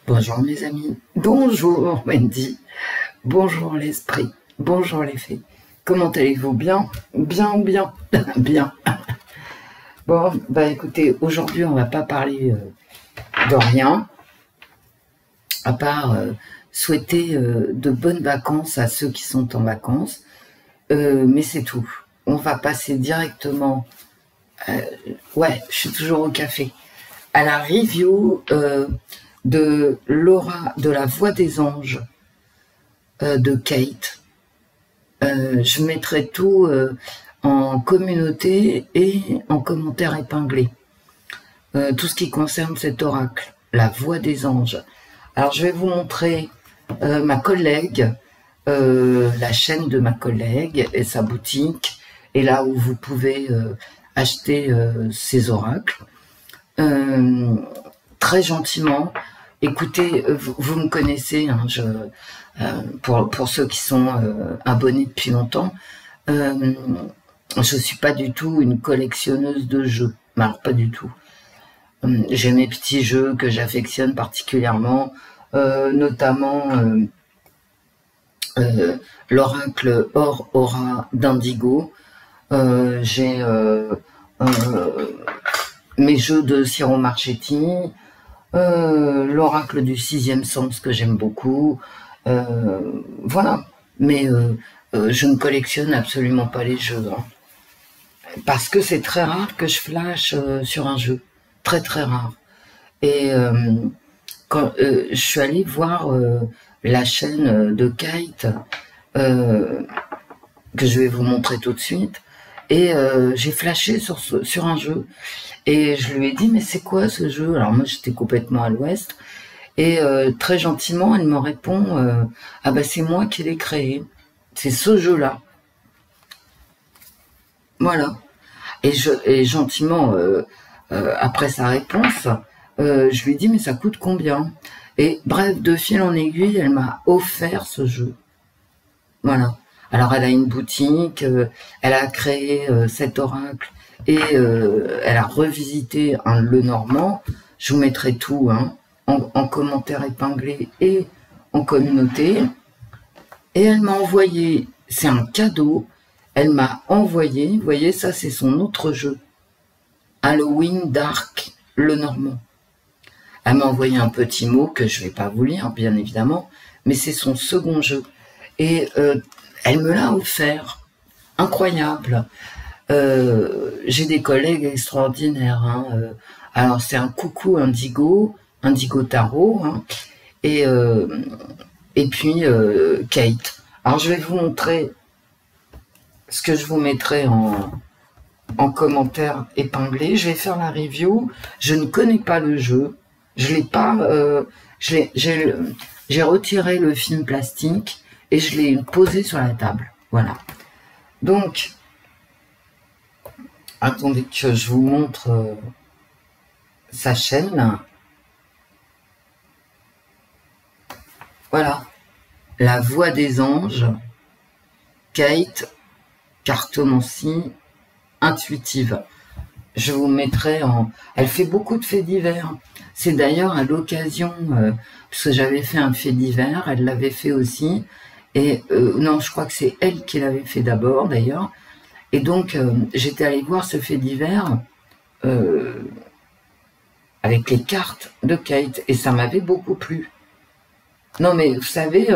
Bonjour mes amis, bonjour Wendy, bonjour l'esprit, bonjour les fées. Comment allez-vous? Bien? Bien ou bien? Bien. Bon, bah écoutez, aujourd'hui on va pas parler de rien, à part souhaiter de bonnes vacances à ceux qui sont en vacances, mais c'est tout. On va passer directement, ouais, je suis toujours au café, à la review de Laura, de la Voix des Anges, de Kate. Je mettrai tout en communauté et en commentaire épinglé. Tout ce qui concerne cet oracle, la Voix des Anges. Alors je vais vous montrer ma collègue, la chaîne de ma collègue et sa boutique, et là où vous pouvez acheter ces oracles. Très gentiment, écoutez, vous me connaissez, hein, pour ceux qui sont abonnés depuis longtemps, je suis pas du tout une collectionneuse de jeux, alors pas du tout. J'ai mes petits jeux que j'affectionne particulièrement, notamment l'oracle Or Aura d'Indigo. J'ai mes jeux de Ciro Marchetti, l'oracle du sixième sens que j'aime beaucoup, voilà. Mais je ne collectionne absolument pas les jeux, hein, parce que c'est très rare que je flash sur un jeu, très très rare. Et quand je suis allée voir la chaîne de Kate, que je vais vous montrer tout de suite, et j'ai flashé sur un jeu. Et je lui ai dit, mais c'est quoi ce jeu? Alors moi, j'étais complètement à l'ouest. Et très gentiment, elle me répond, ah bah c'est moi qui l'ai créé. C'est ce jeu-là. Voilà. Et gentiment, après sa réponse, je lui ai dit, mais ça coûte combien? Et bref, de fil en aiguille, elle m'a offert ce jeu. Voilà. Alors elle a une boutique, elle a créé cet oracle, et elle a revisité un Lenormand. Je vous mettrai tout, hein, en commentaire épinglé et en communauté. Et elle m'a envoyé, c'est un cadeau, elle m'a envoyé, vous voyez, ça c'est son autre jeu, Halloween Dark Lenormand. Elle m'a envoyé un petit mot que je vais pas vous lire, bien évidemment, mais c'est son second jeu. Et elle me l'a offert. Incroyable. J'ai des collègues extraordinaires, hein. Alors c'est un coucou Indigo Tarot, hein. Et puis Kate. Alors je vais vous montrer ce que je vous mettrai en commentaire épinglé. Je vais faire la review. Je ne connais pas le jeu. Je l'ai pas. J'ai retiré le film plastique et je l'ai posé sur la table. Voilà. Donc, attendez que je vous montre sa chaîne. Voilà. La Voix des Anges. Kate, cartomancie intuitive. Je vous mettrai en... Elle fait beaucoup de faits divers. C'est d'ailleurs à l'occasion, parce que j'avais fait un fait divers, elle l'avait fait aussi. Et non, je crois que c'est elle qui l'avait fait d'abord, d'ailleurs. Et donc, j'étais allée voir ce fait divers avec les cartes de Kate. Et ça m'avait beaucoup plu. Non, mais vous savez,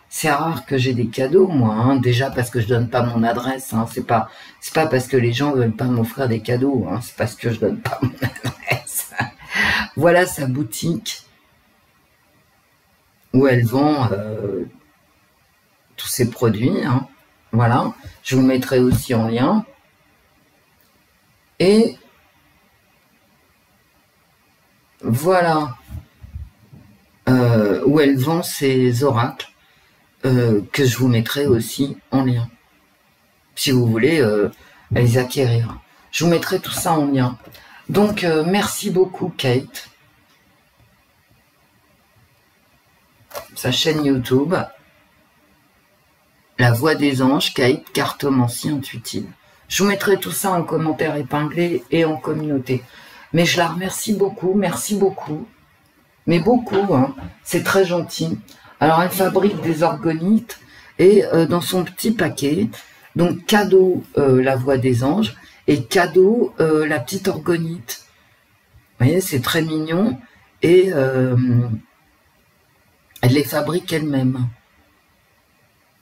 c'est rare que j'ai des cadeaux, moi. Hein, déjà parce que je donne pas mon adresse. Hein, c'est pas parce que les gens veulent pas m'offrir des cadeaux. Hein, c'est parce que je donne pas mon adresse. Voilà sa boutique où elle vend tous ses produits. Hein. Voilà. Je vous mettrai aussi en lien. Et voilà où elle vend ses oracles, que je vous mettrai aussi en lien. Si vous voulez les acquérir. Je vous mettrai tout ça en lien. Donc, merci beaucoup, Kate. Sa chaîne YouTube. La Voix des Anges, Kate, cartomancie intuitive. Je vous mettrai tout ça en commentaire épinglé et en communauté. Mais je la remercie beaucoup, merci beaucoup. mais beaucoup, hein. C'est très gentil. Alors, elle fabrique des orgonites et dans son petit paquet, donc cadeau la voix des anges et cadeau la petite orgonite. Vous voyez, c'est très mignon et elle les fabrique elle-même.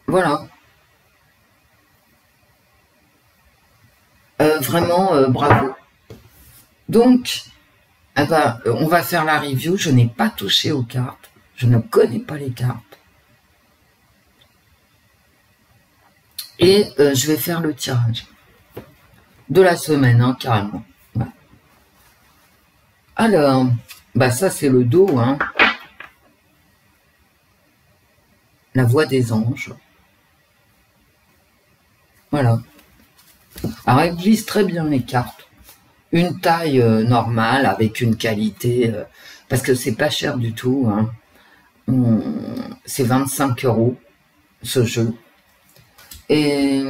Voilà. Vraiment, bravo. Donc, eh ben, on va faire la review. Je n'ai pas touché aux cartes. Je ne connais pas les cartes. Et je vais faire le tirage de la semaine, hein, carrément. Ouais. Alors, bah ça c'est le dos, hein. La voix des anges. Voilà. Alors, elle glisse très bien les cartes. Une taille normale avec une qualité, parce que c'est pas cher du tout, hein. C'est 25 € ce jeu. Et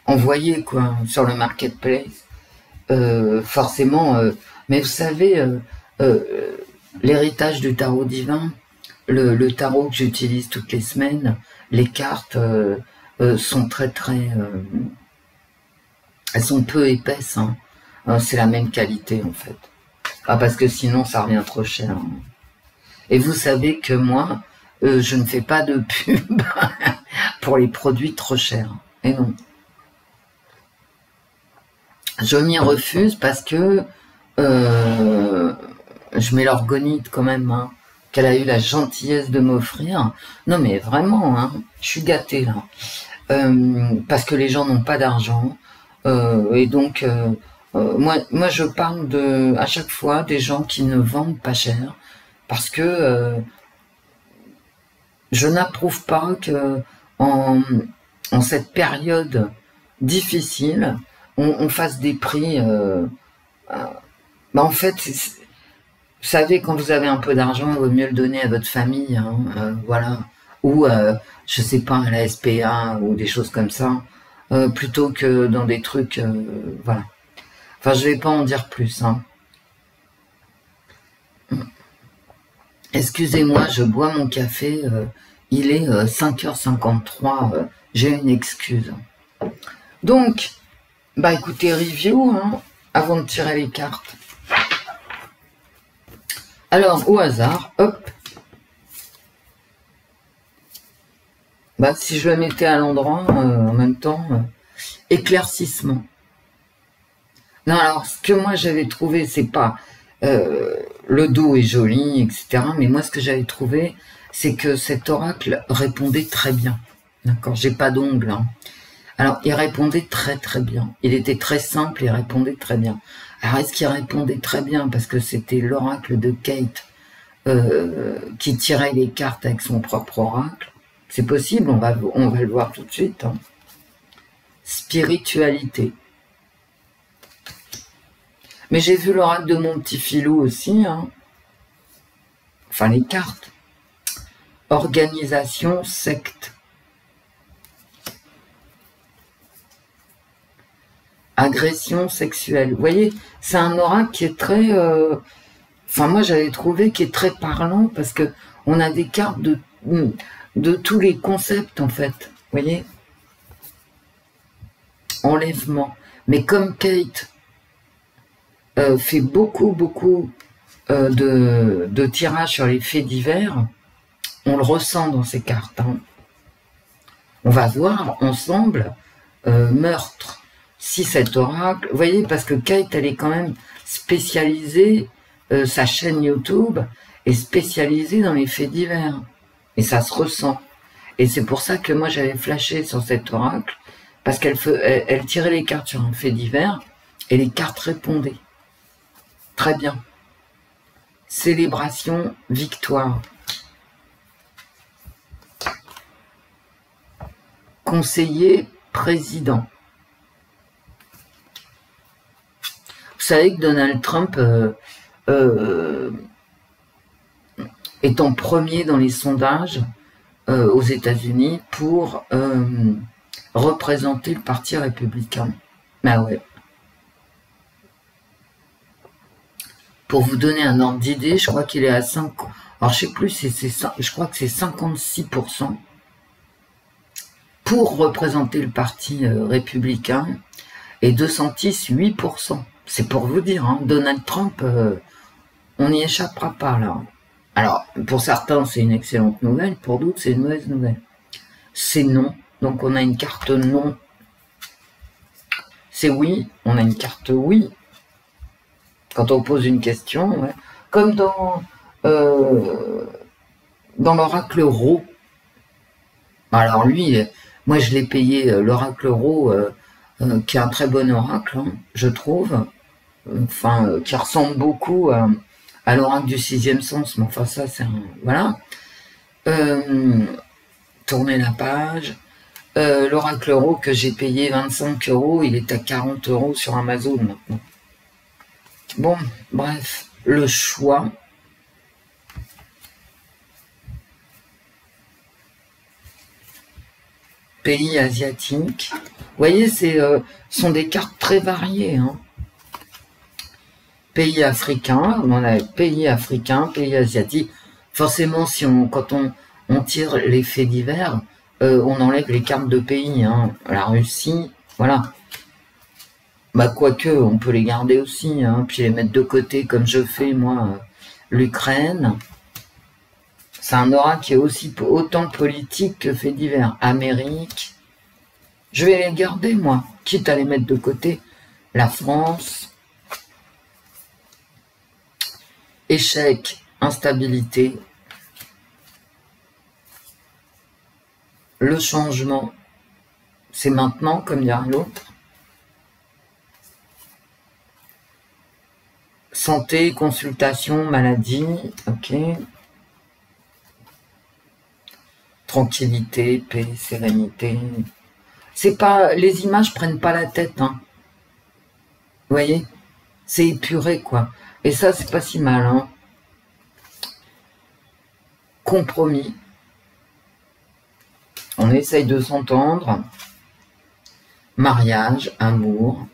on voyait quoi sur le marketplace, forcément, mais vous savez, l'héritage du tarot divin, le tarot que j'utilise toutes les semaines, les cartes sont elles sont peu épaisses, hein. C'est la même qualité en fait. Ah, parce que sinon ça revient trop cher, hein. Et vous savez que moi, je ne fais pas de pub pour les produits trop chers. Et non. Je m'y refuse parce que je mets l'orgonite quand même, hein, qu'elle a eu la gentillesse de m'offrir. Non mais vraiment, hein, je suis gâtée là. Parce que les gens n'ont pas d'argent. Et donc, moi je parle à chaque fois des gens qui ne vendent pas cher. Parce que je n'approuve pas que en cette période difficile, on fasse des prix. En fait, vous savez, quand vous avez un peu d'argent, il vaut mieux le donner à votre famille, hein, voilà. Ou, je sais pas, à la SPA ou des choses comme ça, plutôt que dans des trucs, voilà. Enfin, je vais pas en dire plus, hein. Excusez-moi, je bois mon café, il est 5h53, j'ai une excuse. Donc, bah écoutez, review, hein, avant de tirer les cartes. Alors, au hasard, hop. Bah, si je le mettais à l'endroit, en même temps, éclaircissement. Non, alors, ce que moi j'avais trouvé, c'est pas... le dos est joli, etc. Mais moi, ce que j'avais trouvé, c'est que cet oracle répondait très bien. D'accord, j'ai pas d'ongles, hein. Alors, il répondait très très bien. Il était très simple, il répondait très bien. Alors, est-ce qu'il répondait très bien parce que c'était l'oracle de Kate qui tirait les cartes avec son propre oracle? C'est possible, on va le voir tout de suite, hein. Spiritualité. Mais j'ai vu l'oracle de mon petit filou aussi, hein. Enfin, les cartes. Organisation, secte. Agression sexuelle. Vous voyez, c'est un oracle qui est très... Enfin, moi, j'avais trouvé qui est très parlant parce que on a des cartes de tous les concepts, en fait. Vous voyez? Enlèvement. Mais comme Kate fait beaucoup de tirages sur les faits divers, on le ressent dans ces cartes, hein. On va voir ensemble meurtre. Si cet oracle, vous voyez, parce que Kate, elle est quand même spécialisée, sa chaîne YouTube est spécialisée dans les faits divers. Et ça se ressent. Et c'est pour ça que moi j'avais flashé sur cet oracle, parce elle tirait les cartes sur un fait divers, et les cartes répondaient. Très bien. Célébration, victoire. Conseiller, président. Vous savez que Donald Trump est en premier dans les sondages aux États-Unis pour représenter le Parti républicain. Ah ouais. Pour vous donner un ordre d'idée, je crois qu'il est à 5... Alors, je sais plus si c'est ça, je crois que c'est 56% pour représenter le parti républicain et DeSantis 8%. C'est pour vous dire, hein, Donald Trump, on n'y échappera pas là. Alors, pour certains, c'est une excellente nouvelle, pour d'autres, c'est une mauvaise nouvelle. C'est non, donc on a une carte non. C'est oui, on a une carte oui. Quand on pose une question, ouais. Comme dans l'oracle Ro. Alors lui, moi je l'ai payé, l'oracle Ro, qui est un très bon oracle, hein, je trouve, enfin, qui ressemble beaucoup à l'oracle du sixième sens, mais enfin ça c'est un... Voilà. Tournez la page. L'oracle Ro que j'ai payé 25 €, il est à 40 € sur Amazon maintenant. Bon, bref, le choix. Pays asiatiques. Vous voyez, sont des cartes très variées. Hein. Pays africains, on a pays africains, pays asiatiques. Forcément, quand on tire les faits divers, on enlève les cartes de pays. Hein. La Russie, voilà. Bah, quoique, on peut les garder aussi, hein, puis les mettre de côté comme je fais, moi, l'Ukraine. C'est un oracle qui est aussi autant politique que fait divers. Amérique. Je vais les garder, moi, quitte à les mettre de côté. La France. Échec, instabilité. Le changement, c'est maintenant, comme dirait l'autre. Santé, consultation, maladie, ok. Tranquillité, paix, sérénité. C'est pas, les images prennent pas la tête, hein. Vous voyez, c'est épuré, quoi. Et ça, c'est pas si mal, hein. Compromis. On essaye de s'entendre. Mariage, amour.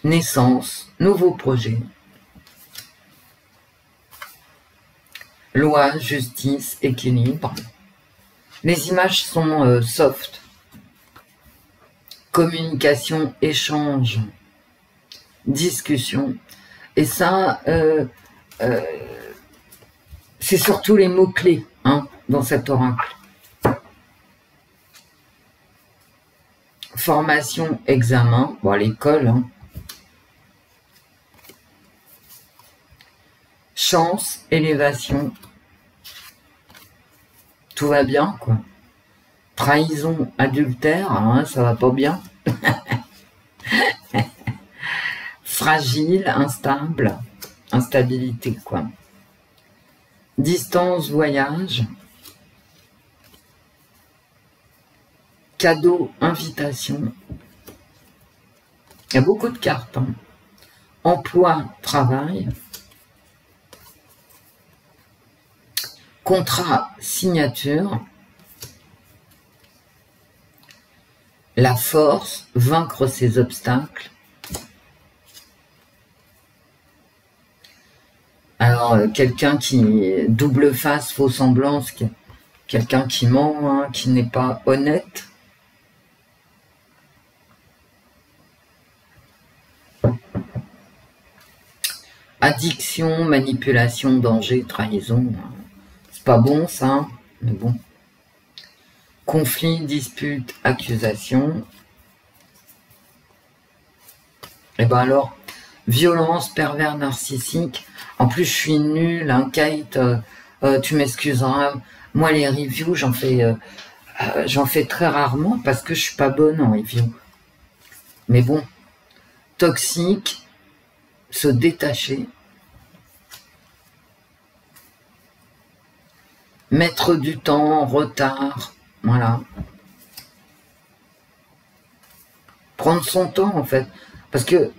Naissance, nouveau projet. Loi, justice, équilibre. Les images sont soft. Communication, échange, discussion. Et ça, c'est surtout les mots-clés, hein, dans cet oracle. Formation, examen, bon, à l'école, hein. Chance, élévation, tout va bien, quoi. Trahison, adultère, hein, ça va pas bien. Fragile, instable, instabilité, quoi. Distance, voyage. Cadeau, invitation. Il y a beaucoup de cartes, hein. Emploi, travail. Contrat, signature. La force, vaincre ses obstacles. Alors, quelqu'un qui double face, faux semblance, quelqu'un qui ment, hein, qui n'est pas honnête. Addiction, manipulation, danger, trahison. C'est pas bon ça, mais bon. Conflit, dispute, accusation. Et ben alors, violence, pervers, narcissique. En plus, je suis nulle, hein, Kate, tu m'excuseras. Moi, les reviews, j'en fais très rarement parce que je suis pas bonne en review. Mais bon, toxique, se détacher. Mettre du temps, retard, voilà. Prendre son temps, en fait. Parce que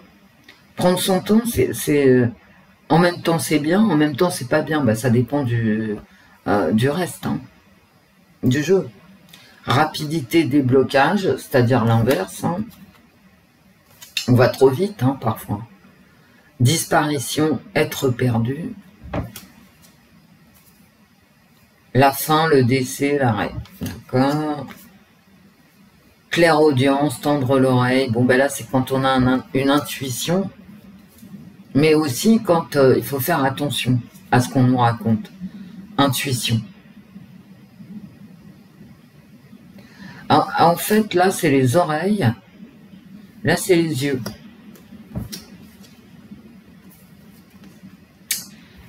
prendre son temps, c'est en même temps c'est bien, en même temps c'est pas bien. Bah, ça dépend du reste, hein, du jeu. Rapidité, déblocage, c'est-à-dire l'inverse. Hein. On va trop vite, hein, parfois. Disparition, être perdu. La fin, le décès, l'arrêt. D'accord. Clairaudience, tendre l'oreille. Bon, ben là, c'est quand on a une intuition, mais aussi quand il faut faire attention à ce qu'on nous raconte. Intuition. En fait, là, c'est les oreilles. Là, c'est les yeux.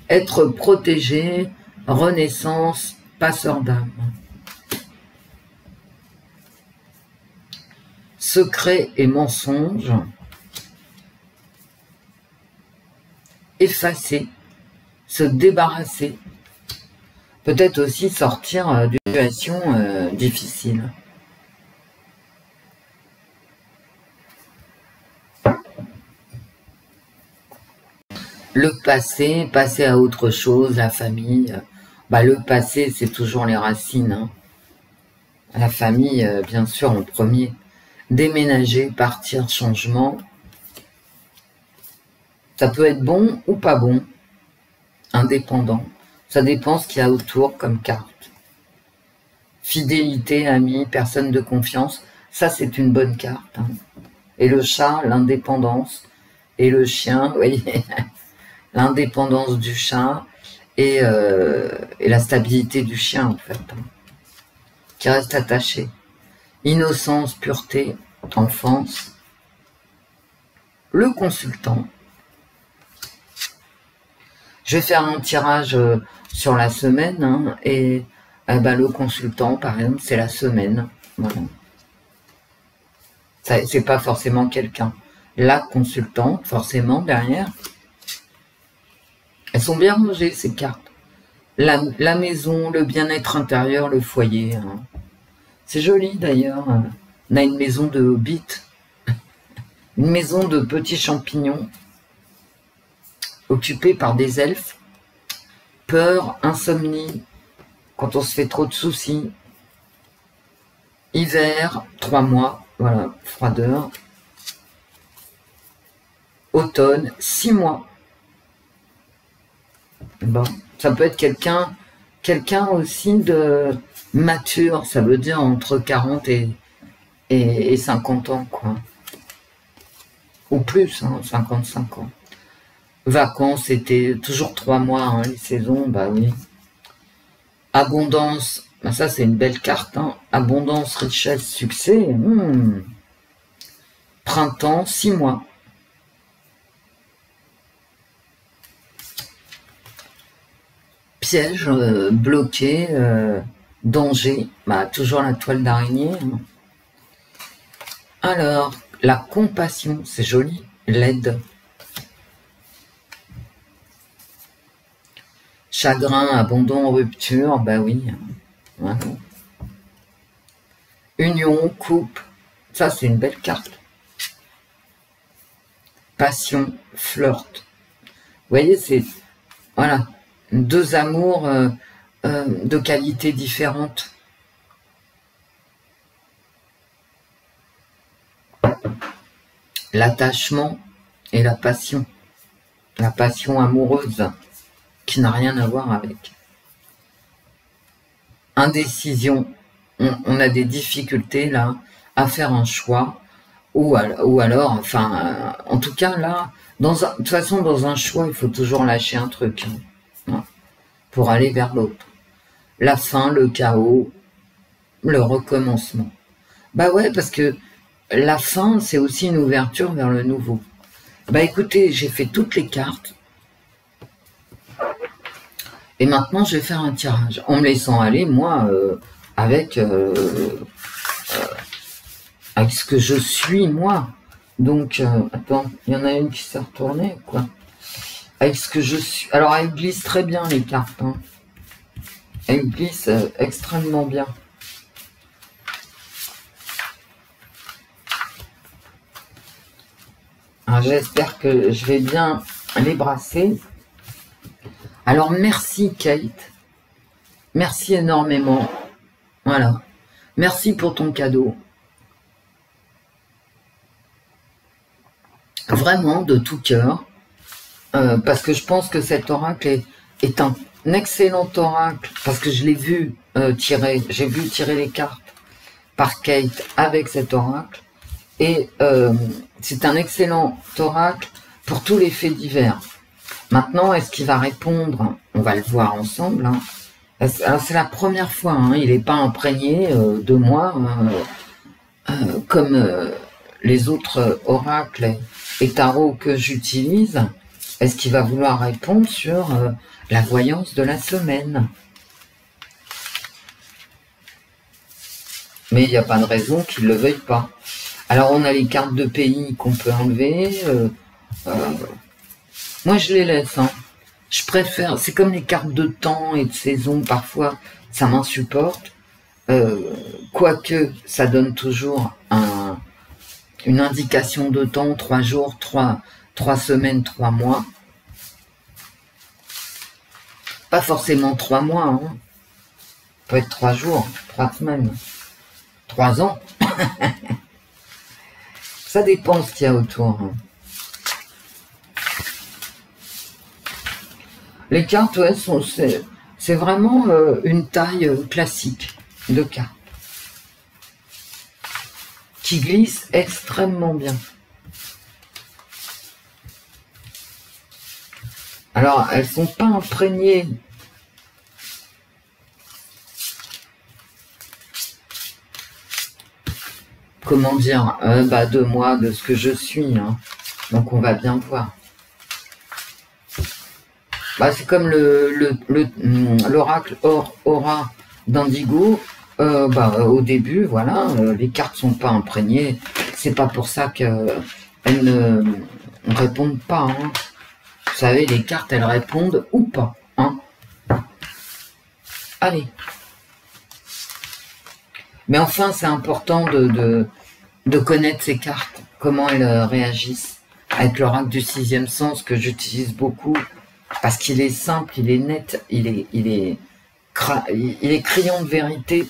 Être protégé, renaissance, passeur d'âme. Secret et mensonge. Effacer, se débarrasser. Peut-être aussi sortir d'une situation difficile. Le passé, passer à autre chose, la famille. Bah, le passé, c'est toujours les racines. Hein. La famille, bien sûr, en premier. Déménager, partir, changement. Ça peut être bon ou pas bon. Indépendant. Ça dépend ce qu'il y a autour comme carte. Fidélité, ami, personne de confiance. Ça, c'est une bonne carte. Hein. Et le chat, l'indépendance. Et le chien, vous voyez, l'indépendance du chat et la stabilité du chien, en fait, hein, qui reste attaché. Innocence, pureté, enfance. Le consultant. Je vais faire un tirage sur la semaine, hein, et le consultant, par exemple, c'est la semaine. Voilà. C'est pas forcément quelqu'un. La consultante, forcément, derrière. Elles sont bien rangées, ces cartes. La maison, le bien-être intérieur, le foyer. Hein. C'est joli, d'ailleurs. On a une maison de hobbit. Une maison de petits champignons. Occupée par des elfes. Peur, insomnie. Quand on se fait trop de soucis. Hiver, 3 mois. Voilà, froideur. Automne, 6 mois. Bon, ça peut être quelqu'un aussi de mature, ça veut dire entre 40 et 50 ans, quoi. Ou plus, hein, 55 ans. Vacances, c'était toujours 3 mois, hein, les saisons, bah oui. Abondance, bah ça c'est une belle carte, hein. Abondance, richesse, succès. Printemps, 6 mois. Piège, bloqué, danger, bah, toujours la toile d'araignée. Hein. Alors, la compassion, c'est joli, l'aide. Chagrin, abandon, rupture, bah oui. Voilà. Union, coupe, ça c'est une belle carte. Passion, flirt. Vous voyez, c'est, voilà. 2 amours de qualité différentes. L'attachement et la passion. La passion amoureuse qui n'a rien à voir avec. Indécision. On a des difficultés là à faire un choix. Ou alors, enfin, en tout cas là, de toute façon dans un choix, il faut toujours lâcher un truc. Hein. Pour aller vers l'autre. La fin, le chaos, le recommencement. Bah ouais, parce que la fin, c'est aussi une ouverture vers le nouveau. Bah écoutez, j'ai fait toutes les cartes. Et maintenant, je vais faire un tirage. En me laissant aller, moi, avec ce que je suis, moi. Donc, attends, il y en a une qui s'est retournée, quoi. Avec ce que je suis. Alors, elle glisse très bien, les cartes. Hein. Elle glisse extrêmement bien. J'espère que je vais bien les brasser. Alors, merci, Kate. Merci énormément. Voilà. Merci pour ton cadeau. vraiment de tout cœur, parce que je pense que cet oracle est un excellent oracle, parce que je l'ai vu tirer, j'ai vu tirer les cartes par Kate avec cet oracle, et c'est un excellent oracle pour tous les faits divers. Maintenant, est-ce qu'il va répondre? On va le voir ensemble. Hein. Alors c'est la première fois, hein, il n'est pas imprégné de moi comme les autres oracles et tarots que j'utilise. Est-ce qu'il va vouloir répondre sur la voyance de la semaine? Mais il n'y a pas de raison qu'il ne le veuille pas. Alors on a les cartes de pays qu'on peut enlever. Moi je les laisse. Hein. Je préfère, c'est comme les cartes de temps et de saison, parfois ça m'insupporte. Quoique ça donne toujours une indication de temps, 3 jours, 3 semaines, 3 mois. Pas forcément 3 mois, hein. Ça peut être 3 jours, 3 semaines, 3 ans. Ça dépend ce qu'il y a autour. Hein. Les cartes, ouais, c'est vraiment une taille classique de cartes qui glisse extrêmement bien. Alors, elles sont pas imprégnées comment dire, de moi, de ce que je suis. Hein. Donc, on va bien voir. C'est comme l'oracle Aura d'Indigo. Au début, voilà, les cartes sont pas imprégnées. C'est pas pour ça qu'elles ne répondent pas. Hein. Vous savez, les cartes, elles répondent ou pas. Hein. Allez. Mais enfin, c'est important de connaître ces cartes, comment elles réagissent. Avec l'oracle du 6e sens que j'utilise beaucoup. Parce qu'il est simple, il est net, il est criant de vérité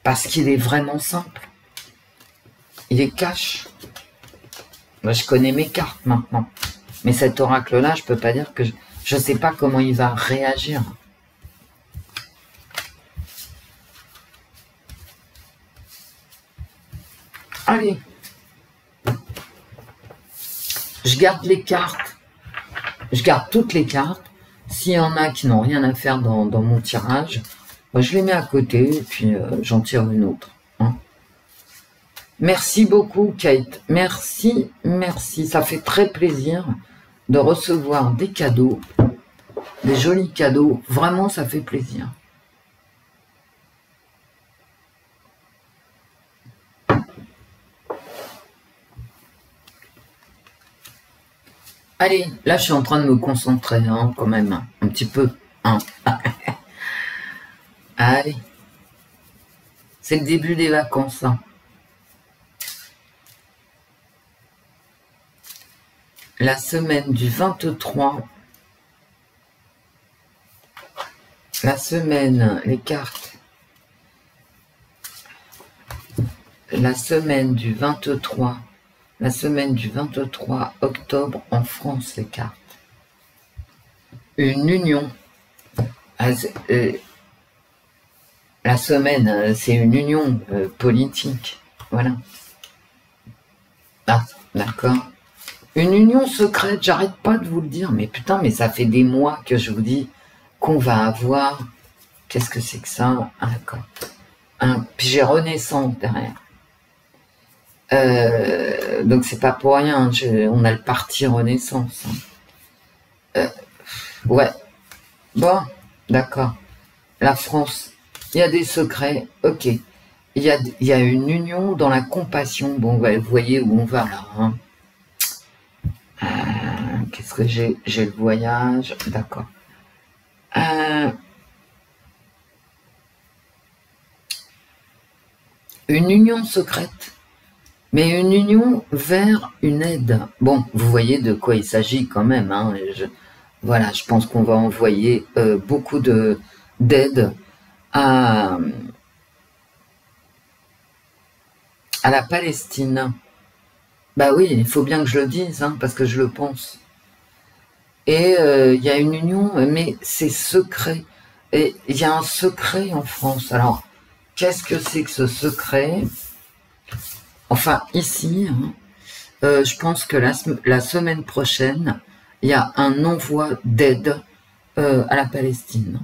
parce qu'il est vraiment simple. Il est cash. Moi, je connais mes cartes maintenant. Mais cet oracle-là, je peux pas dire que je sais pas comment il va réagir. Allez. Je garde les cartes. Je garde toutes les cartes. S'il y en a qui n'ont rien à faire dans mon tirage, je les mets à côté et puis j'en tire une autre. Hein. Merci beaucoup, Kate. Merci, merci. Ça fait très plaisir de recevoir des cadeaux, des jolis cadeaux. Vraiment, ça fait plaisir. Allez, là je suis en train de me concentrer, hein, quand même, un petit peu. Hein. Allez, c'est le début des vacances. Hein. La semaine du 23, la semaine, les cartes, la semaine du 23, la semaine du 23 octobre en France, les cartes. Une union. La semaine, c'est une union politique. Voilà. Ah, d'accord. Une union secrète, j'arrête pas de vous le dire, mais putain, mais ça fait des mois que je vous dis qu'on va avoir... Qu'est-ce que c'est que ça? Ah, d'accord. Puis j'ai Renaissance derrière. Donc c'est pas pour rien, on a le parti Renaissance. Ouais. Bon, d'accord. La France, il y a des secrets, ok. Il y a une union dans la compassion. Bon, vous voyez où on va là. Hein. Qu'est-ce que j'ai? J'ai le voyage, d'accord. Une union secrète. Mais une union vers une aide. Bon, vous voyez de quoi il s'agit quand même. Hein. Voilà, je pense qu'on va envoyer beaucoup d'aide à la Palestine. Bah oui, il faut bien que je le dise, hein, parce que je le pense. Et il y a une union, mais c'est secret. Et il y a un secret en France. Alors, qu'est-ce que c'est que ce secret? Enfin, ici, hein, je pense que la semaine prochaine, il y a un envoi d'aide à la Palestine.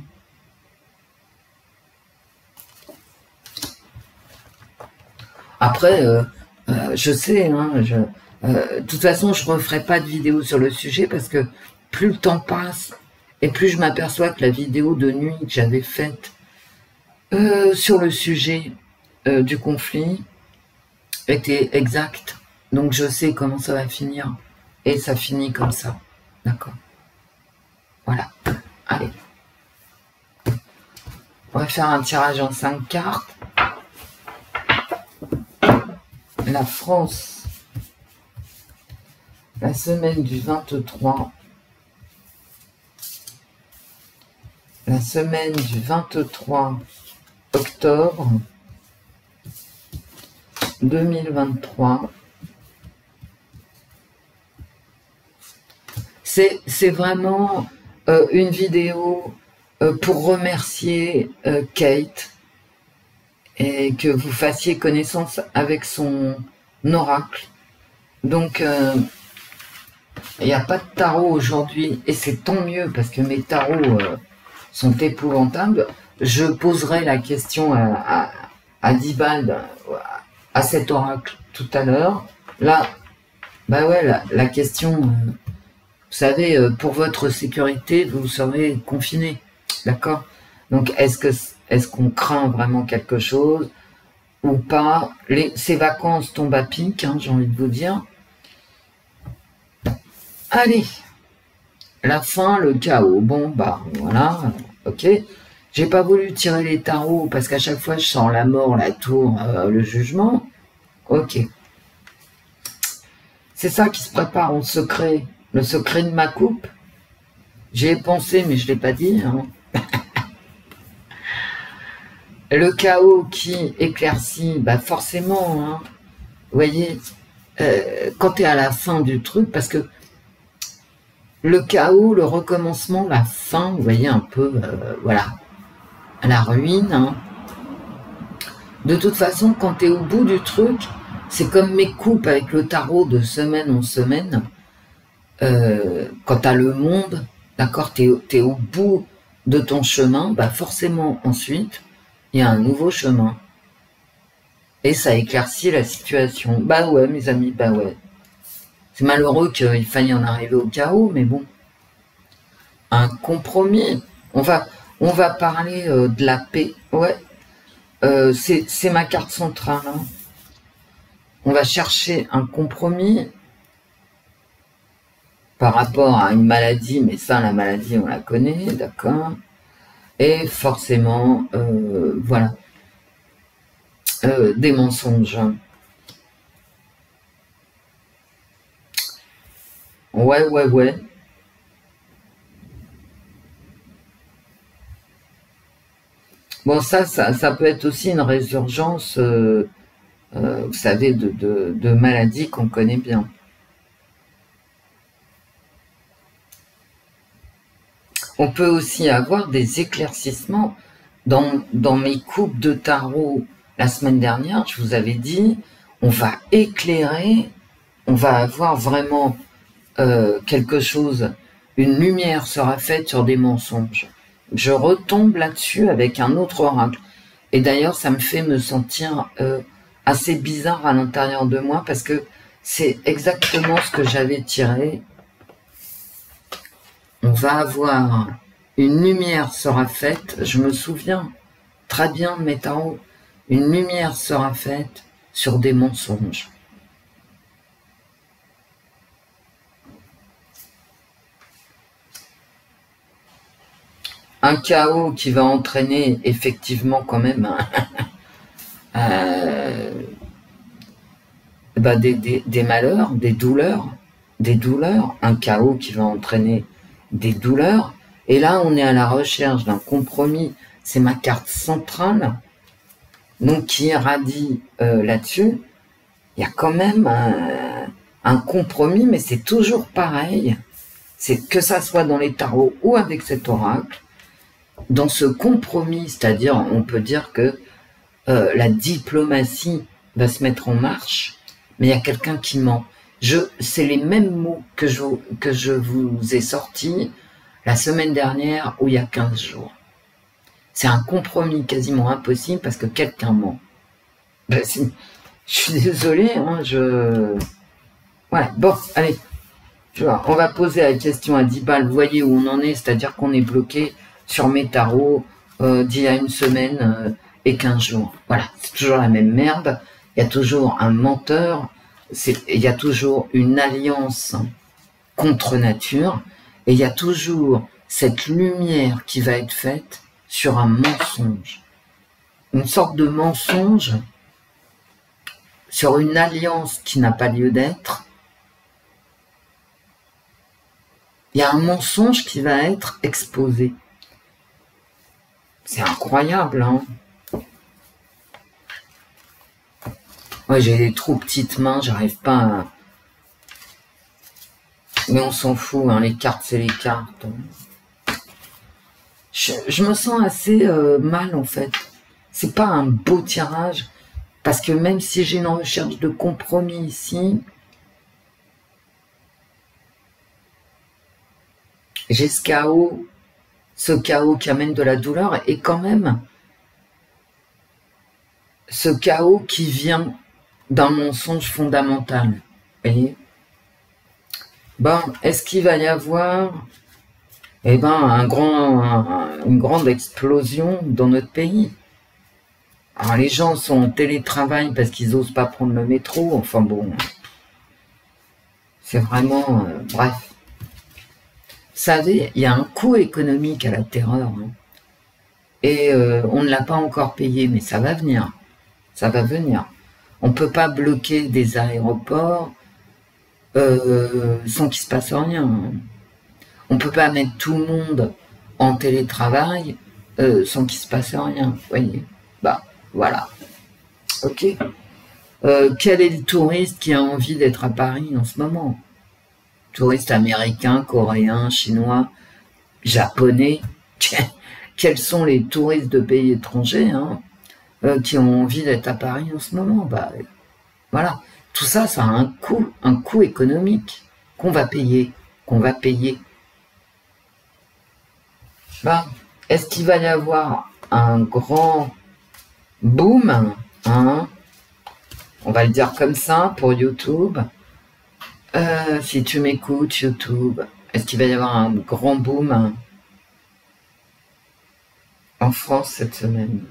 Après, je sais, hein, de toute façon, je ne referai pas de vidéo sur le sujet parce que plus le temps passe et plus je m'aperçois que la vidéo de nuit que j'avais faite sur le sujet du conflit était exacte. Donc je sais comment ça va finir. Et ça finit comme ça. D'accord. Voilà. Allez. On va faire un tirage en 5 cartes. La France. La semaine du 23. La semaine du 23 octobre 2023. C'est vraiment une vidéo pour remercier Kate et que vous fassiez connaissance avec son oracle. Donc, il n'y a pas de tarot aujourd'hui et c'est tant mieux parce que mes tarots sont épouvantables. Je poserai la question à Dibald, à cet oracle tout à l'heure. Là, bah ouais, la question, vous savez, pour votre sécurité, vous serez confiné, d'accord? Donc, est-ce qu'on craint vraiment quelque chose ou pas? Ces vacances tombent à pic, hein, j'ai envie de vous dire. Allez, la fin, le chaos. Bon, bah voilà, ok. J'ai pas voulu tirer les tarots parce qu'à chaque fois je sens la mort, la tour, le jugement. Ok. C'est ça qui se prépare en secret. Le secret de ma coupe. J'y ai pensé mais je l'ai pas dit. Hein. Le chaos qui éclaircit, bah forcément, hein. Vous voyez, quand tu es à la fin du truc, parce que le chaos, le recommencement, la fin, vous voyez un peu, voilà, la ruine. Hein. De toute façon, quand tu es au bout du truc, c'est comme mes coupes avec le tarot de semaine en semaine. Quand tu as le monde, d'accord, tu es au bout de ton chemin, bah forcément ensuite, il y a un nouveau chemin. Et ça éclaircit la situation. Bah ouais, mes amis, bah ouais. C'est malheureux qu'il faille en arriver au chaos, mais bon. Un compromis. On va parler de la paix. Ouais. C'est ma carte centrale. Hein. On va chercher un compromis par rapport à une maladie, mais ça, la maladie, on la connaît, d'accord? Et forcément, voilà, des mensonges. Ouais. Bon, ça peut être aussi une résurgence, vous savez, de maladies qu'on connaît bien. On peut aussi avoir des éclaircissements. Dans mes coupes de tarot la semaine dernière, je vous avais dit, on va éclairer, on va avoir vraiment quelque chose, une lumière sera faite sur des mensonges. Je retombe là-dessus avec un autre oracle. Et d'ailleurs, ça me fait me sentir assez bizarre à l'intérieur de moi parce que c'est exactement ce que j'avais tiré. On va avoir une lumière sera faite, je me souviens très bien de mes tarots, une lumière sera faite sur des mensonges. Un chaos qui va entraîner effectivement quand même bah des malheurs, des douleurs, un chaos qui va entraîner des douleurs. Et là, on est à la recherche d'un compromis. C'est ma carte centrale, donc qui irradie là-dessus. Il y a quand même un compromis, mais c'est toujours pareil. C'est que ça soit dans les tarots ou avec cet oracle, dans ce compromis, c'est-à-dire, on peut dire que la diplomatie va se mettre en marche, mais il y a quelqu'un qui ment. C'est les mêmes mots que je vous ai sortis la semaine dernière ou il y a 15 jours. C'est un compromis quasiment impossible parce que quelqu'un ment. Ben, je suis désolée, hein, Ouais, bon, allez. On va poser la question à 10 balles. Vous voyez où on en est, c'est-à-dire qu'on est bloqué sur mes tarots d'il y a une semaine et 15 jours. Voilà, c'est toujours la même merde. Il y a toujours un menteur. Il y a toujours une alliance contre nature. Et il y a toujours cette lumière qui va être faite sur un mensonge. Une sorte de mensonge sur une alliance qui n'a pas lieu d'être. Il y a un mensonge qui va être exposé. C'est incroyable, hein. Ouais, j'ai des trop petites mains, j'arrive pas à... Mais on s'en fout, hein, les cartes, c'est les cartes. Je me sens assez mal, en fait. C'est pas un beau tirage, parce que même si j'ai une recherche de compromis ici, j'ai ce chaos qui amène de la douleur, et quand même, ce chaos qui vient d'un mensonge fondamental. Vous voyez ? Bon, est-ce qu'il va y avoir une grande explosion dans notre pays? Alors les gens sont en télétravail parce qu'ils n'osent pas prendre le métro, enfin bon, c'est vraiment... bref. Vous savez, il y a un coût économique à la terreur, hein. Et on ne l'a pas encore payé, mais ça va venir. Ça va venir. On ne peut pas bloquer des aéroports sans qu'il se passe rien. On ne peut pas mettre tout le monde en télétravail sans qu'il se passe rien. Vous voyez ? Bah, voilà. Ok. Quel est le touriste qui a envie d'être à Paris en ce moment? Touriste américain, coréen, chinois, japonais. Quels sont les touristes de pays étrangers, hein, qui ont envie d'être à Paris en ce moment? Bah, voilà. Tout ça, ça a un coût économique qu'on va payer. Bah, est-ce qu'il va y avoir un grand boom, hein? On va le dire comme ça pour YouTube. Si tu m'écoutes, YouTube, est-ce qu'il va y avoir un grand boom en France cette semaine?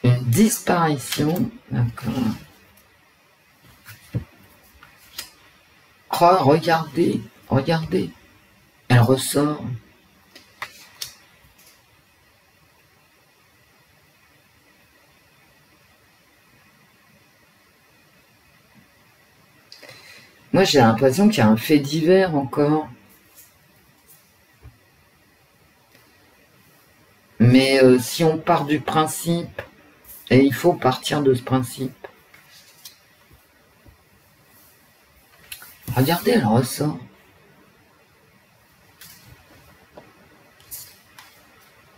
Une disparition, d'accord. Oh, regardez, elle ressort. Moi, j'ai l'impression qu'il y a un fait divers encore. Mais si on part du principe, et il faut partir de ce principe. Regardez, elle ressort.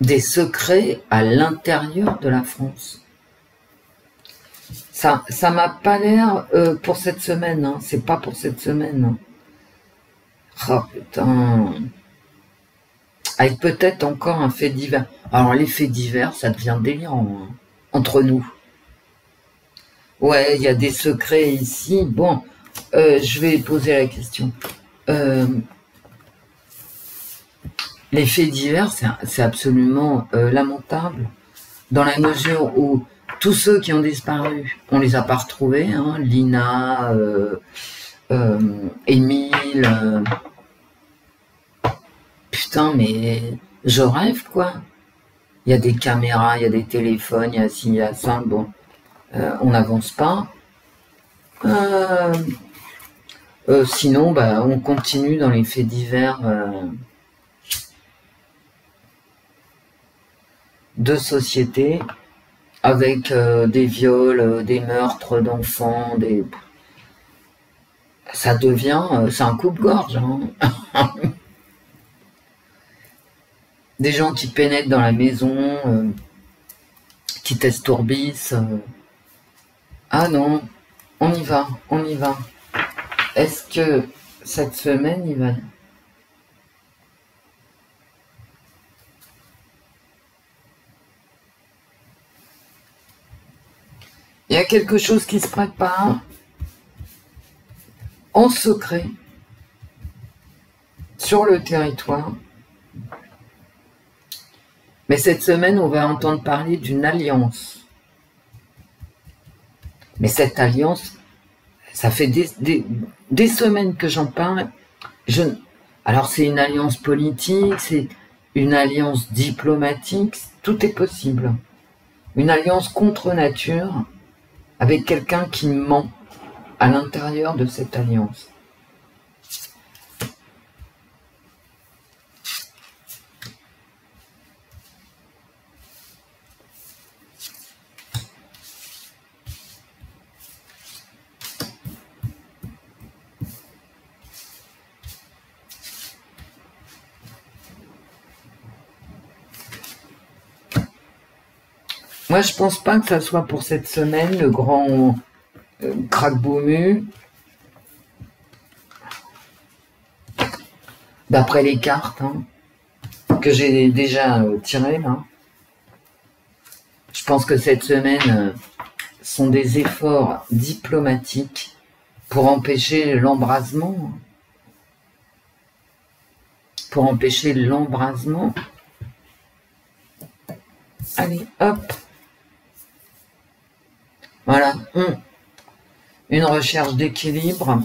Des secrets à l'intérieur de la France. Ça m'a pas l'air pour cette semaine, hein. C'est pas pour cette semaine. Hein. Oh putain. Avec peut-être encore un fait divers. Alors les faits divers, ça devient délirant, hein, entre nous. Ouais, il y a des secrets ici. Bon, je vais poser la question. Les faits divers, c'est absolument lamentable, dans la mesure où tous ceux qui ont disparu, on les a pas retrouvés, hein, Lina, Émile, putain, mais je rêve, quoi. Il y a des caméras, il y a des téléphones, il y a ci, il y a ça, bon, on n'avance pas. Sinon, bah, on continue dans les faits divers de société. avec des viols, des meurtres d'enfants, ça devient, c'est un coupe-gorge, hein. Des gens qui pénètrent dans la maison, qui t'estourbissent. Ah non, on y va, on y va. Est-ce que cette semaine, il va... Il y a quelque chose qui se prépare en secret sur le territoire. Mais cette semaine, on va entendre parler d'une alliance. Mais cette alliance, ça fait des semaines que j'en parle. Alors c'est une alliance politique, c'est une alliance diplomatique, tout est possible. Une alliance contre nature avec quelqu'un qui ment à l'intérieur de cette alliance. Moi, je pense pas que ça soit pour cette semaine le grand crack-boumu. D'après les cartes hein, que j'ai déjà tirées là. Je pense que cette semaine sont des efforts diplomatiques pour empêcher l'embrasement. Pour empêcher l'embrasement. Allez, hop. Voilà. Une recherche d'équilibre.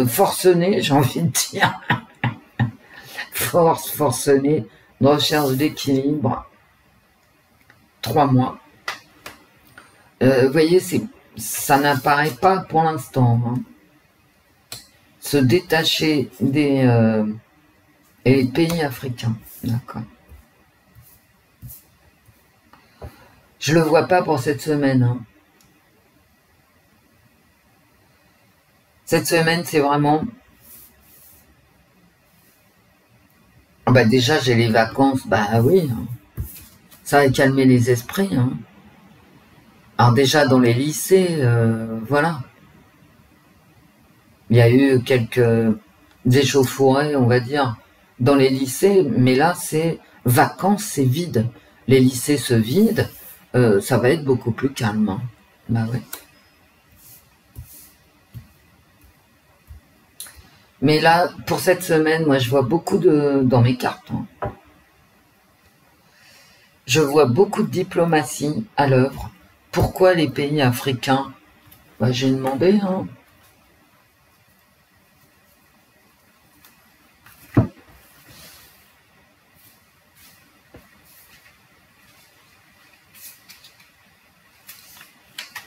Forcenée, j'ai envie de dire. Forcenée. Une recherche d'équilibre. 3 mois. Vous voyez, ça n'apparaît pas pour l'instant. Hein. Se détacher des pays africains. D'accord. Je le vois pas pour cette semaine. Hein. Cette semaine, c'est vraiment... Bah déjà, j'ai les vacances. Bah oui. Hein. Ça va calmer les esprits. Hein. Alors déjà, dans les lycées, voilà. Il y a eu quelques échauffourées, on va dire, dans les lycées. Mais là, c'est vacances, c'est vide. Les lycées se vident. Ça va être beaucoup plus calme. Hein. Bah ouais. Mais là, pour cette semaine, moi, je vois beaucoup dans mes cartes. Hein. Je vois beaucoup de diplomatie à l'œuvre. Pourquoi les pays africains? Bah, j'ai demandé. Hein.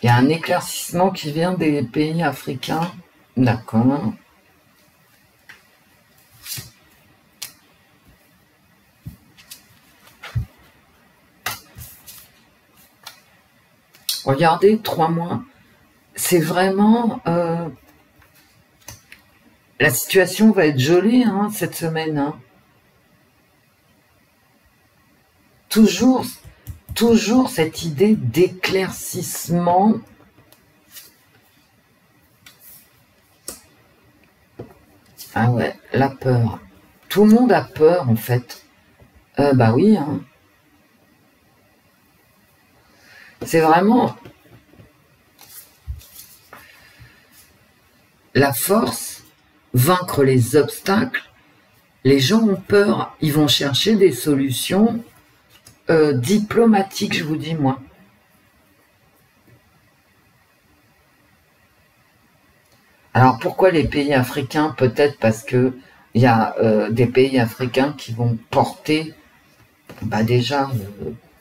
Il y a un éclaircissement qui vient des pays africains. D'accord. Regardez, 3 mois. C'est vraiment... la situation va être jolie hein, cette semaine. Hein. Toujours cette idée d'éclaircissement. Ah ouais, la peur. Tout le monde a peur, en fait. Bah oui. Hein. C'est vraiment... la force, vaincre les obstacles. Les gens ont peur. Ils vont chercher des solutions diplomatiques, je vous dis, moi. Alors, pourquoi les pays africains? Peut-être parce que il y a des pays africains qui vont porter bah déjà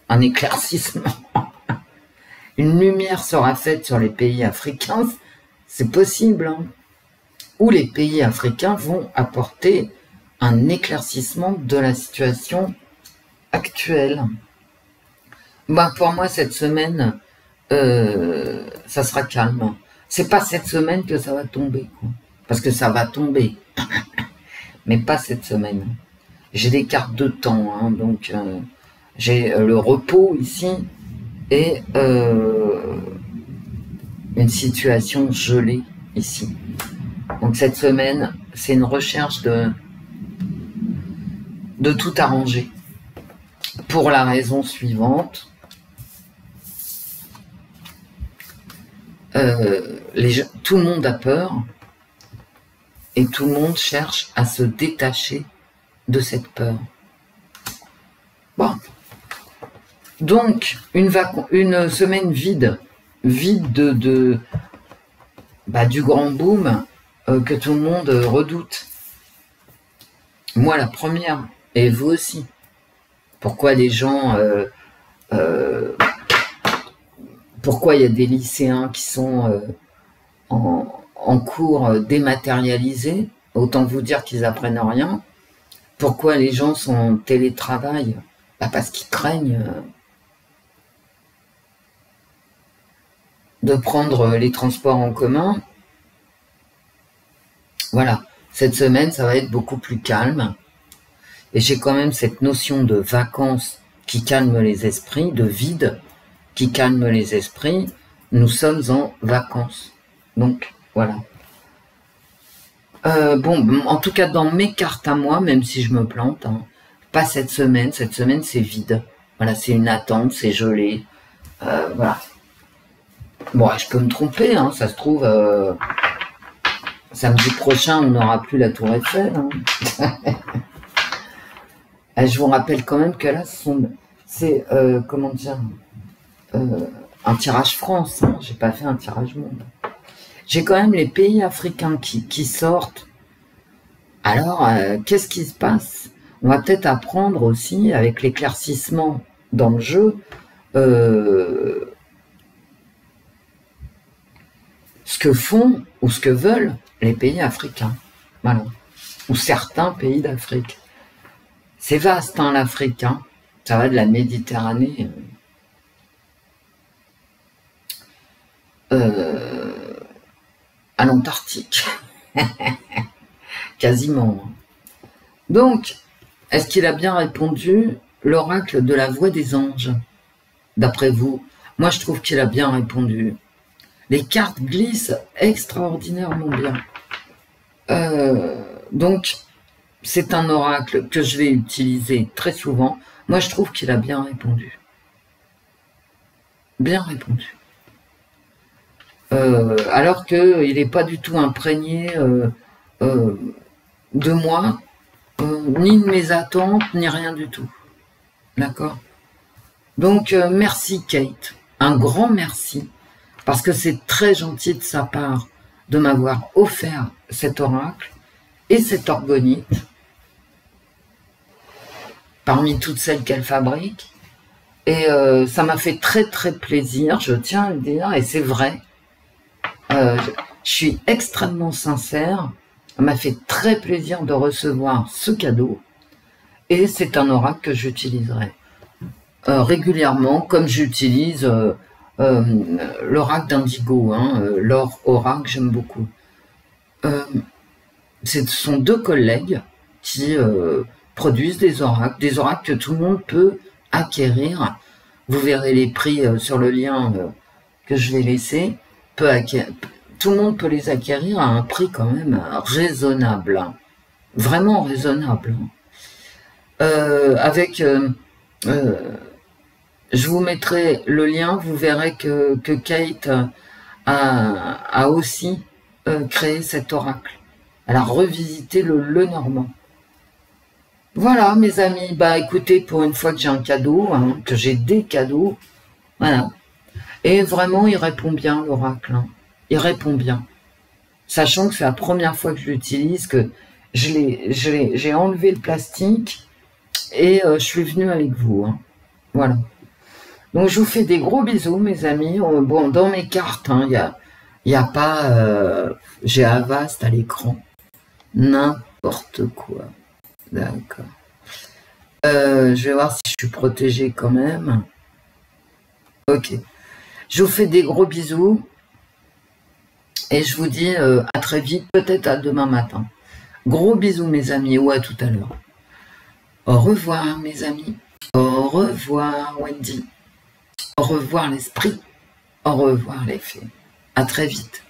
un éclaircissement. Une lumière sera faite sur les pays africains, c'est possible. Hein. Ou les pays africains vont apporter un éclaircissement de la situation actuelle. Ben, pour moi, cette semaine, ça sera calme. C'est pas cette semaine que ça va tomber, quoi. Parce que ça va tomber. Mais pas cette semaine. J'ai des cartes de temps, hein, donc j'ai le repos ici et une situation gelée ici. Donc cette semaine, c'est une recherche de tout arranger. Pour la raison suivante, tout le monde a peur et tout le monde cherche à se détacher de cette peur. Bon. Donc, une semaine vide du grand boom que tout le monde redoute. Moi, la première, et vous aussi. Pourquoi les gens... pourquoi il y a des lycéens qui sont en cours dématérialisés? Autant vous dire qu'ils apprennent rien. Pourquoi les gens sont en télétravail? Parce qu'ils craignent de prendre les transports en commun. Voilà, cette semaine, ça va être beaucoup plus calme. Et j'ai quand même cette notion de vacances qui calme les esprits, de vide qui calme les esprits. Nous sommes en vacances. Donc, voilà. Bon, en tout cas, dans mes cartes à moi, même si je me plante, hein, pas cette semaine c'est vide. Voilà, c'est une attente, c'est gelé. Voilà. Bon, je peux me tromper, hein, ça se trouve, samedi prochain, on n'aura plus la Tour Eiffel. Hein. Je vous rappelle quand même que là, c'est, comment dire, un tirage France, hein, j'ai pas fait un tirage monde. J'ai quand même les pays africains qui sortent. Alors, qu'est-ce qui se passe? On va peut-être apprendre aussi, avec l'éclaircissement dans le jeu, ce que font ou ce que veulent les pays africains. Voilà. Ou certains pays d'Afrique. C'est vaste, hein, l'Afrique. Hein. Ça va de la Méditerranée à l'Antarctique. Quasiment. Donc, est-ce qu'il a bien répondu l'oracle de la voix des anges? D'après vous? Moi, je trouve qu'il a bien répondu. Les cartes glissent extraordinairement bien. Donc, c'est un oracle que je vais utiliser très souvent. Moi, je trouve qu'il a bien répondu. Bien répondu. Alors qu'il n'est pas du tout imprégné de moi, ni de mes attentes, ni rien du tout. D'accord? Donc, merci Kate. Un grand merci. Parce que c'est très gentil de sa part de m'avoir offert cet oracle et cette orgonite parmi toutes celles qu'elle fabrique. Et ça m'a fait très très plaisir, je tiens à le dire, et c'est vrai. Je suis extrêmement sincère. Ça m'a fait très plaisir de recevoir ce cadeau. Et c'est un oracle que j'utiliserai régulièrement, comme j'utilise l'oracle d'Indigo, hein, l'or oracle, j'aime beaucoup. Ce sont deux collègues qui produisent des oracles que tout le monde peut acquérir. Vous verrez les prix sur le lien que je vais laisser. Tout le monde peut les acquérir à un prix quand même raisonnable, vraiment raisonnable. Je vous mettrai le lien, vous verrez que Kate a aussi créé cet oracle. Elle a revisité le Lenormand. Voilà, mes amis. Bah, écoutez, pour une fois que j'ai un cadeau, hein, que j'ai des cadeaux, voilà. Et vraiment, il répond bien, l'oracle. Hein. Il répond bien. Sachant que c'est la première fois que je l'utilise, que j'ai enlevé le plastique et je suis venu avec vous. Hein. Voilà. Donc, je vous fais des gros bisous, mes amis. Bon, dans mes cartes, hein, y a pas... j'ai Avast à l'écran. N'importe quoi. D'accord. Je vais voir si je suis protégée quand même. Ok. Je vous fais des gros bisous. Et je vous dis à très vite, peut-être à demain matin. Gros bisous mes amis, ou à tout à l'heure. Au revoir mes amis. Au revoir Wendy. Au revoir l'esprit. Au revoir les fées. À très vite.